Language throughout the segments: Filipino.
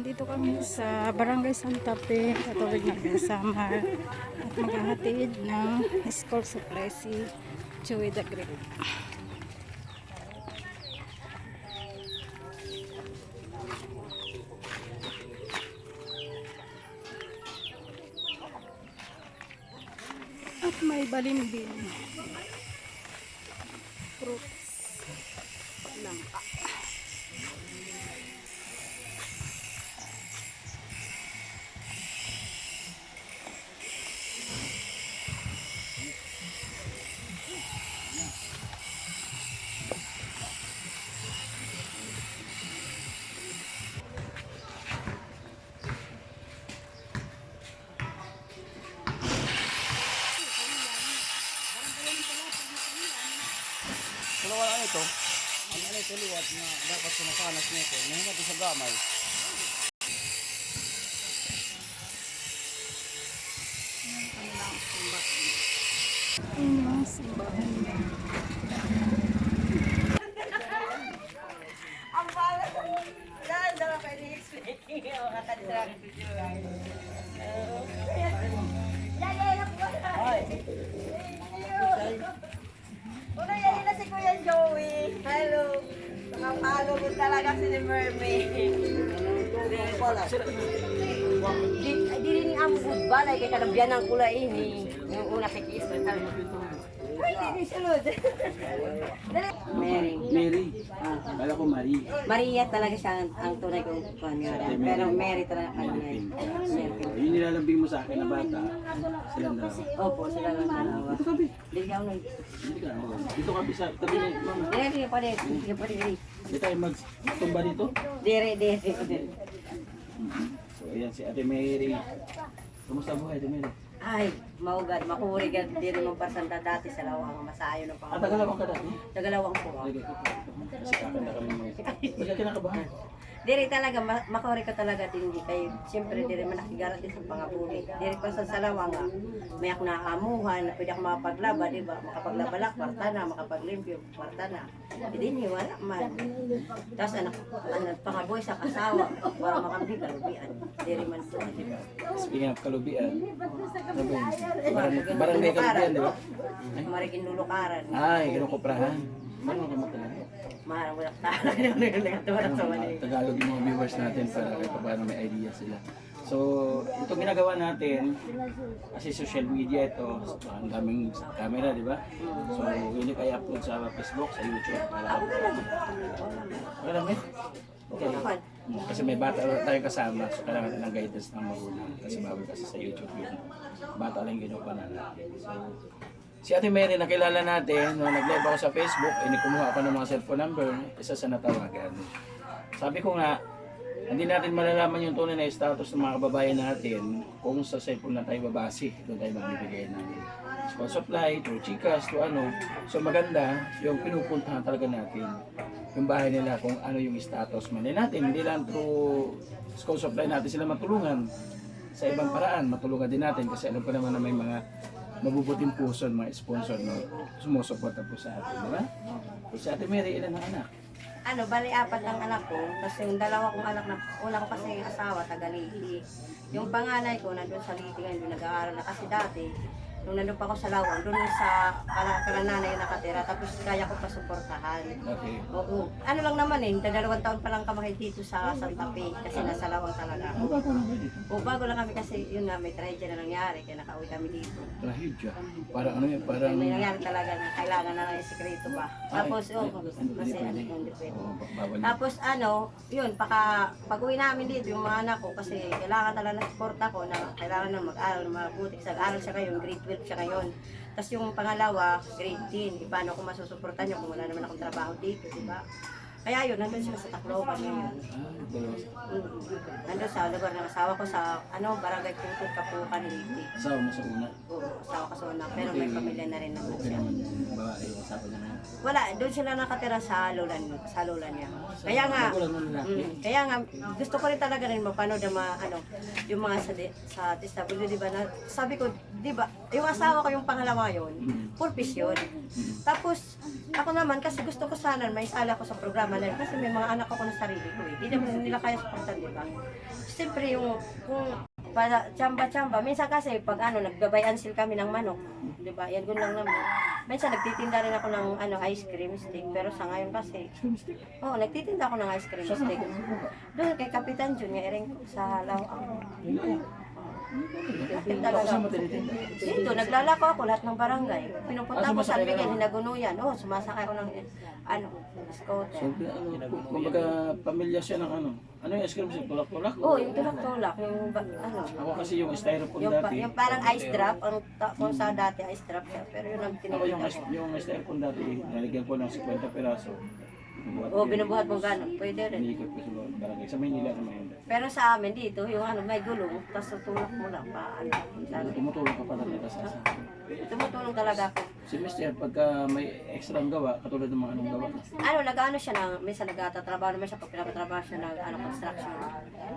Dito kami sa Barangay Santa Fe, Katulig ng Bensamar, at maghahatid ng school supply si Joey the Great. At may balimbing. Fruits. Langka. Kalau wala ito, ang alay sa liwat na dapat sumasanas nito, nahingat sa gamay. Yung mga simbahan niya. Ang pala. Dahil naman pwede explain. O, kakadrag. Yaya na po. Una yan na si Kuya Joey. Hello. Nakapalo mo talaga si Mermaid. Di rin ang good balay kay kanabyan ng kulay ini. Yung una kay Kiss. Ay, di sulod. Mary. Mary. Kala ko Marie. Maria talaga siya ang tunay kong pangalan. Pero Mary talaga ang tunay. Yung nilalambing mo sa akin na bata, sila na. Opo, sila lang dalawa. Dito kabi. Dili ka unay. Dito kabi sa tabi ni mama. Dire pa dire. Dire pa dire. Di tayo magtumba dito. Dire. So ayan si Ate Mary. Kumusta buhay Ate Mary? Ay, maugad, makurigad din mong parsanta dati sa lawang masayo ng At tagalawang ka dati? Tagalawang po. Kasi kakanta kami mo. Ba't ka kinakabahan? Dire talaga, makuri ka talaga din kay siyempre dire man nakigarat din sa pangabuhi. Dire pa sa salawang nga, may ako naamuhan, pwede ako makapaglaba, di ba? Makapaglaba-lak, kwarta na, makapaglimpyo, kwarta na. Hindi ni wala man. Tapos anak pangabuhi sa kasawa, para makamdi kalubian. Dire man po, di ba? Speaking of kalubian, barangay kalubian, di ba? Marigin lulukaran. Ay, kinukuprahan. Ano ka matalaga? Maharang wala tayo sa mali. Tagalog yung mga viewers natin para kahit paano may idea sila. So, itong ginagawa natin, kasi social media ito, ang daming camera, di ba? So, yun yung kaya upload sa Facebook, sa YouTube. Para kami? Okay. Kasi may bata tayong kasama, so kailangan natin ng guidance ng magulang. Kasi bawal kasi sa YouTube yun. Bata lang ginawa natin. So, si Ate Mary, nakilala natin, nung nag-live ako sa Facebook, kumuha ako ng mga cellphone number, isa sa natawagan. Sabi ko nga, hindi natin malalaman yung tunay na status ng mga kababayan natin kung sa cellphone na tayo babase, doon tayo magbibigay ng school supply, through Gcash, to ano. So maganda, yung pinupuntahan talaga natin, yung bahay nila kung ano yung status man natin, hindi lang through school supply natin sila matulungan. Sa ibang paraan, matulungan din natin kasi alam ko naman na may mga mabubuting puso, mga sponsor na sumusuporta po sa atin, di ba? So, si Ate Mary, ilan ang anak? Bali apat ang anak ko. Kasi yung dalawa kong anak na, una ko kasi yung asawa, taga Liti. Yung panganay ko, nandun sa Liti ngayon, nag-aaral na kasi dati. Nung nandun pa ako sa Lawang, doon sa kalananay yung nakatira, tapos kaya ko pa suportahan. Okay. Oo. Ano lang naman dalawang taon pa lang kami dito sa Santa Fe, kasi nasa Lawang talaga. Ano ba kung dito? O bago lang kami kasi yun nga, may tragedy na nangyari, kaya nakauwi kami dito. Trahedya. Parang ano yun, parang... May nangyari talaga na kailangan na ng sekreto ba. Tapos, kasi ano yung depende. Bawal. Tapos yun, pag-uwi namin dito, yung mga anak ko, kasi kailangan talaga ng support ako na kailangan na mag-aral, mabuti. Aral siya ngayon, grade 12 siya ngayon. Tapos yung pangalawa, grade 10. Paano ko masusuportan niyo kung wala naman akong trabaho dito, di ba? Kaya yun, nandun sila sa Tacloban ngayon. Nandun sa lugar ng asawa ko sa Barangay Tungkol, Kapukan, Liti. Asawa mo sa una? Oo, asawa ko sa una, pero may pamilya na rin naman Okay siya. naman yung babae, asawa niya na. Wala, doon sila nakatira sa lola niya. Kaya nga, kaya nga gusto ko rin talaga rin mapanood ang mga yung mga sa TSW, di ba? Sabi ko, di ba, yung asawa ko yung pangalawa yun, purpose yun. Tapos ako naman kasi gusto ko sana may sala ko sa programa naman nila. Kasi may mga anak ako na sarili ko eh. Hindi naman nila kaya supportan, di ba? Siyempre yung kung para tsamba-tsamba, minsan kasi pag nagbabayan sila kami ng manok, di ba? Yan gano'n lang naman. Minsan nagtitinda rin ako ng ice cream stick, pero sa ngayon kasi, nagtitinda ako ng ice cream stick. Doon kay Kapitan Jun, nga rin ko sa Halaw. Kasama tinitinda. Dito, naglalako ako lahat ng barangay. Pinupunta ko sa Miguel, Hinagunuyan. Sumasakay ako ng scooter. So, kumbaga, pamilya siya ng ano. Ano yung ice cream siya? Tulak-tulak? Yung tulak-tulak, Ako kasi yung styrofoam dati. yung parang ice drop, kung sa dati ice drop siya, pero yun ang Ako yung, tinitita ko. yung styrofoam dati, nalagyan ko ng 50 peraso. Binubuhat mo gano'n, pwede rin. Iniikot ko sa barangay. Sa Maynila naman yun. Pero sa amin dito, yung may gulong, tapos tutulak mo lang, Tumutulong ka pala nila sa asa. tumutulong talaga ako. Si Mr. pagka may extra ang gawa, katulad ng mga anong gawa. Nag-ano siya minsan nagtatrabaho naman siya, pag pinapatrabaho siya ng construction.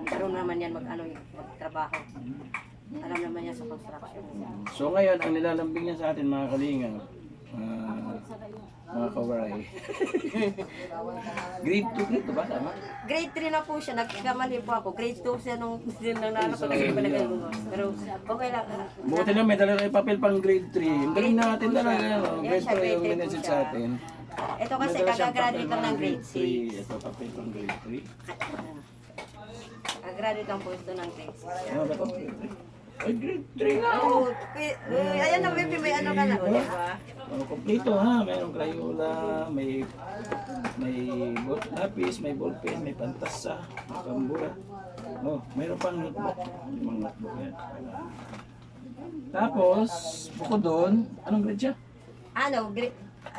Karoon naman yan magtrabaho. Alam naman niya sa construction. So ngayon, ang nilalambing niya sa atin mga kalinga, mga kawaray. Grade 2, grade 2 ba? Tama? Grade 3 na po siya, nagkamali po ako. Grade 2 siya nung nanalo ko kasi palagay ko. Pero okay lang. Buti na may dala kayo papel pang grade 3. Ang galing natin talaga. No? Grade 3 yung minessage sa atin. Ito kasi May dala siyang kagagraduate papel lang ng grade 3. Ito papel pang grade 3. 6. Kagagraduate lang po ito ng grade 6. Ano ba ito? Grade 3? Ay, grade 3 nga! Ayan na baby, may ano ka na. O, diba? Kompleto ha, mayroong Crayola, may lapis, may ballpen, may pantasa, may pambura. Mayroon pang notebook. Yung mga notebook yan. Tapos, bukod doon, anong grade siya?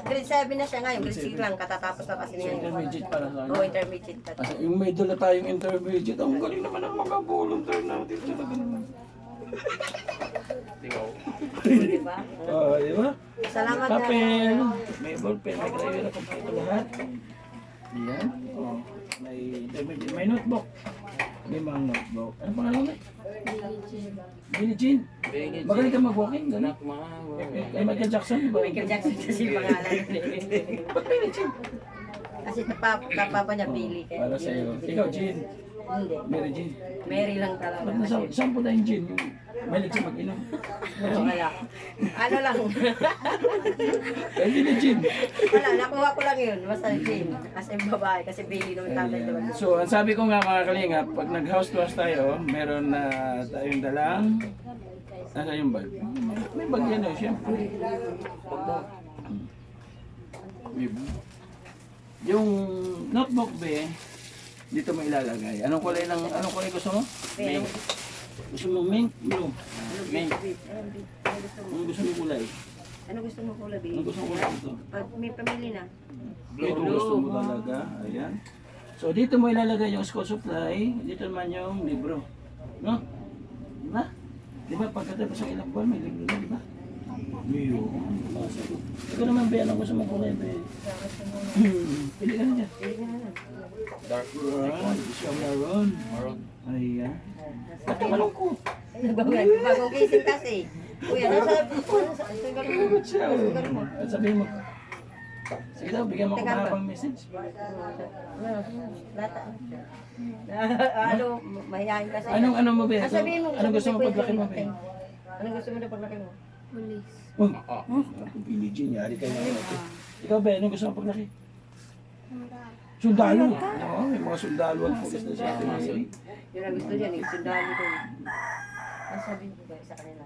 Grade 7 na siya ngayon, grade 6 lang, katatapos na kasi niya. Intermediate para sa ano. Intermediate pa. Kasi yung may dala tayong intermediate, ang galing naman ang mga volunteer natin. Talaga naman. Diba? Di ba? Salamat Papel, may ballpen, may Crayola, kompleto lahat. Yan. May notebook. May mga notebook. Ano pangalan mo? Billie Jean. Magaling ka mag-walking, gano'n? Kay Michael Jackson, di ba? Michael Jackson kasi yung pangalan. Ba't Billie Jean? Kasi papa niya Billy. Para sa'yo. Ikaw, Jean. Hindi. Mary Jean. Mary lang talaga. Ba't saan po tayong Jean? Yung mahilig siya mag-inom. Wala. Ano lang. Kay Billie Jean. Wala, nakuha ko lang yun. Basta Jean. Kasi babae. Kasi Billy nung tatay naman. So, ang sabi ko nga mga kalingap, pag nag-house to house tayo, meron na tayong dalang, nasa yung bag? May bag yan eh, syempre. Yung notebook be, dito mo ilalagay. Anong kulay gusto mo? Mink. Gusto mo mink? Blue. Mink. Anong gusto mo kulay? Ano gusto mo kulay, Anong gusto mo kulay dito? Pag may pamilya na. Ito gusto mo talaga. Ayan. So dito mo ilalagay yung school supply, dito naman yung libro. No? Di ba? Di ba pagkatapos ng ilang buwan may libro na, di ba? Iyo. Ikaw naman, Be, anong gusto mo kulay, Be? Pili ka na dyan. Dark brown. Gusto mo maroon. Ayan. Ba't ka malungkot? Bagong gising kasi. Kuya, Malungkot siya. At sabihin mo, sige daw, bigyan mo ako mahabang message. Mahihayin kasi. Ano mo, Be? Sabihin mo, Anong gusto mo paglaki mo, Be? Anong gusto mo na paglaki mo? Billie Jean, yari kayo na natin. Ikaw ba, anong gusto mo paglaki? Sundalo. Oo, may mga sundalo ang focus na sa atin. Yun ang gusto niya, sundalo ko. Ang sabihin ko ba sa kanila?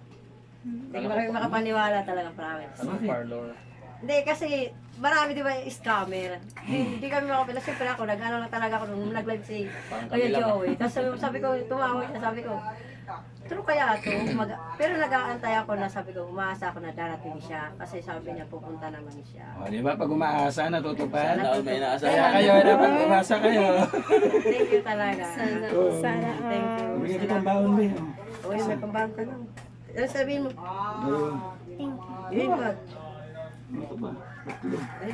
Hindi ba kayo makapaniwala talaga, promise. Hindi, kasi marami di ba scammer. Hindi kami makapila. Siyempre ako, nag-ano lang talaga ako nung nag-live si Kuya Joey. Tapos sabi ko, tumawag siya, sabi ko, true kaya ito? Pero nag-aantay ako na sabi ko, umaasa ako na darating siya. Kasi sabi niya, pupunta naman siya. O, di ba? Pag umaasa, natutupad. May Kaya kayo, dapat umasa kayo. Thank you talaga. Sana. Thank you. Bigyan kitang baon, Be. Uy, may pambahan ka lang. Ano sabihin mo? Yun ba? Ito ba? Tatlo. Ay,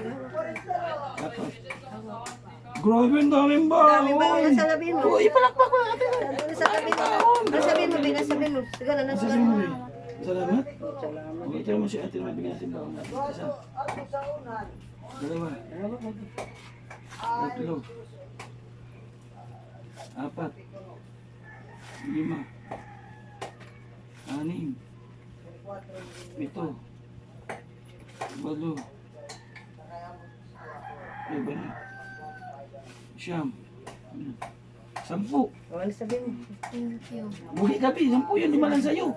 Apat. Grabe, ang daming baon. dami ba? Ano sabihin mo? Uy, palakpak mo natin. Ano sabihin mo? Ano sabihin mo? Sabihin mo. Siguro, ano sabihin mo? Salamat. Salamat. Ito mo si ate, mabigyan natin baon natin. Isa. Dalawa. Tatlo. Apat. Lima. Anim. Pito. Walo. Iba na. Siyam. Sampu. Ano sabihin mo? Buhi ka, Pi. Sampu yun. Lima lang sa'yo.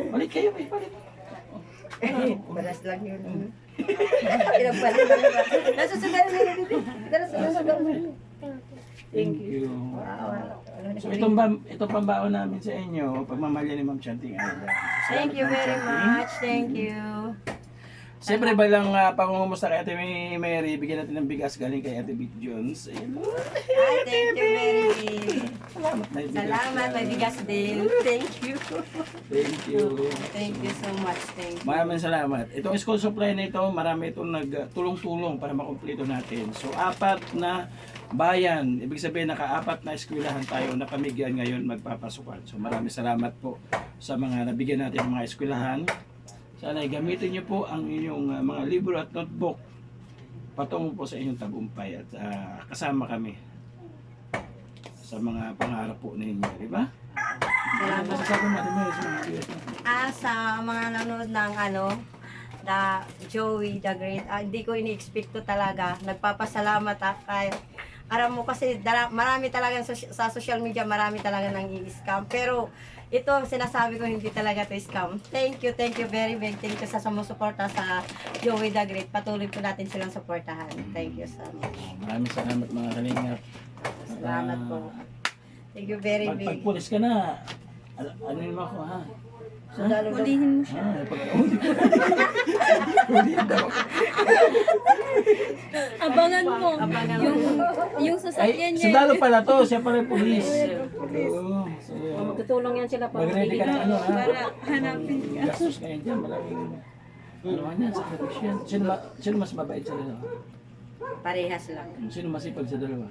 Balik kayo, Pi. Balik. Balas lang yun. Pinagbalas lang yun. Nasusundan na yun. Nasusundan na yun. Thank you. So ito pambaon namin sa inyo, pagmamahal ni Ma'am Chanting Ayala. Thank you very much. Thank you. Siyempre balang pangungumusta kay Ate Mary, bigyan natin ng bigas galing kay Ate Beat Jones. Ayun. Ay, thank you very much. Salamat na bigas. Salamat, may bigas din. Thank you. Thank you. Thank you so much. Thank you. Maraming salamat. Itong school supply na ito, marami itong nagtulong-tulong para makumpleto natin. So, 4 na bayan. Ibig sabihin, naka-4 na eskwelahan tayo na pamigyan ngayon magpapasukan. So, maraming salamat po sa mga nabigyan natin ng mga eskwelahan. Sana gamitin niyo po ang inyong mga libro at notebook patungo po sa inyong tagumpay at kasama kami sa mga pangarap po ninyo, di ba? Salamat. Masasabi natin mo sa mga bigas natin. Sa mga nanonood ng The Joey the Great, hindi ko ini-expect to talaga. Nagpapasalamat kayo. Aram mo kasi marami talaga sa social media, marami talaga nang i-scam. Pero ito, sinasabi ko hindi talaga to scam. Thank you very big. Thank you sa sumusuporta sa Joey the Great. Patuloy po natin silang suportahan. Thank you so much. Maraming salamat mga kalingap. Salamat po. Thank you very big. Pagpulis ka na, ano yun ako ha? Hulihin mo siya. Pagkahuli ko. Hulihin daw. Abangan mo. Abangan mo. Yung sasakyan niya. Sundalo pala to, siya pala yung pulis. Oo. So, Magtutulong yan sila pa. mag-ready ka na ano ha? Para hanapin ka. Gastos ngayon dyan, malaking ano yan, sakripisyo yan. Sino mas mabait sa dalawa? Parehas lang. Sino masipag sa dalawa?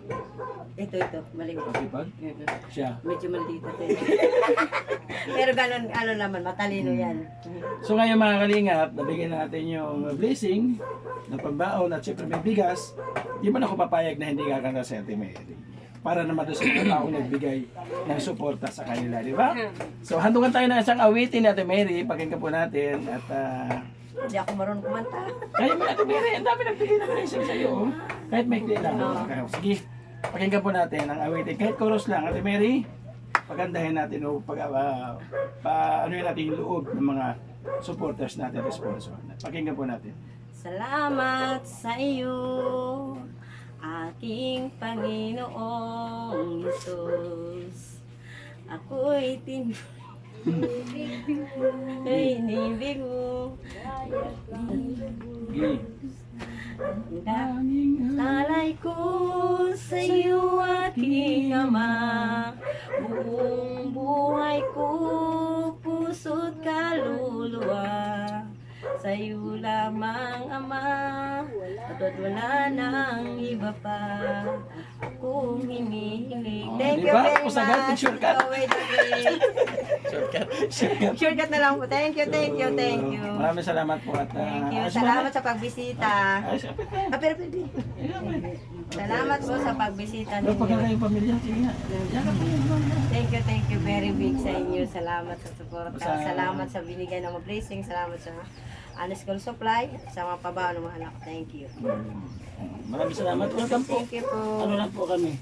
Ito, maliit. Masipag? Siya. Medyo maldito to. Pero ganun, naman, matalino yan. So ngayon mga kalingap, nabigyan natin yung blessing na pambaon at syempre may bigas. Di man ako papayag na hindi kakanta sa Ate Mary. Para naman doon sa mga taong nagbigay ng suporta sa kanila, di ba? So handungan tayo ng isang awitin ni Ate Mary, pakinggan po natin at Hindi ako marunong kumanta. kaya mo Ate Mary, ang dami nagbigay ng blessing sa iyo. Kahit may lang. Okay, sige, pakinggan po natin ang awitin. Kahit chorus lang, Ate Mary, pagandahin natin o ano yun natin yung loob ng mga supporters natin, sponsor. Pakinggan po natin. Salamat sa iyo, aking Panginoong Isus. Ako'y inibig mo. Sige. Talay ko sa iyo, aking Ama. Buong buhay ko, puso't kaluluwa. Sa iyo lamang, Ama, at wala nang iba pa akong hinihiling. Thank you diba? very Tapos agad, much. shortcut. Joey the Great. Shortcut na lang po. Thank you. Maraming salamat po at Thank you. Salamat sa pagbisita. Ay, syempre. Pero pwede. Salamat po sa pagbisita Pero pag ninyo. yung pamilya, sige nga. Yakap mo yun. Thank you very big sa inyo. Salamat sa suporta. Basta- Salamat sa binigay ng mga blessing. Salamat sa school supply. Sa mga pabaon ng mga anak. Thank you. Maraming salamat. Welcome po. Thank you po. Ano lang po kami.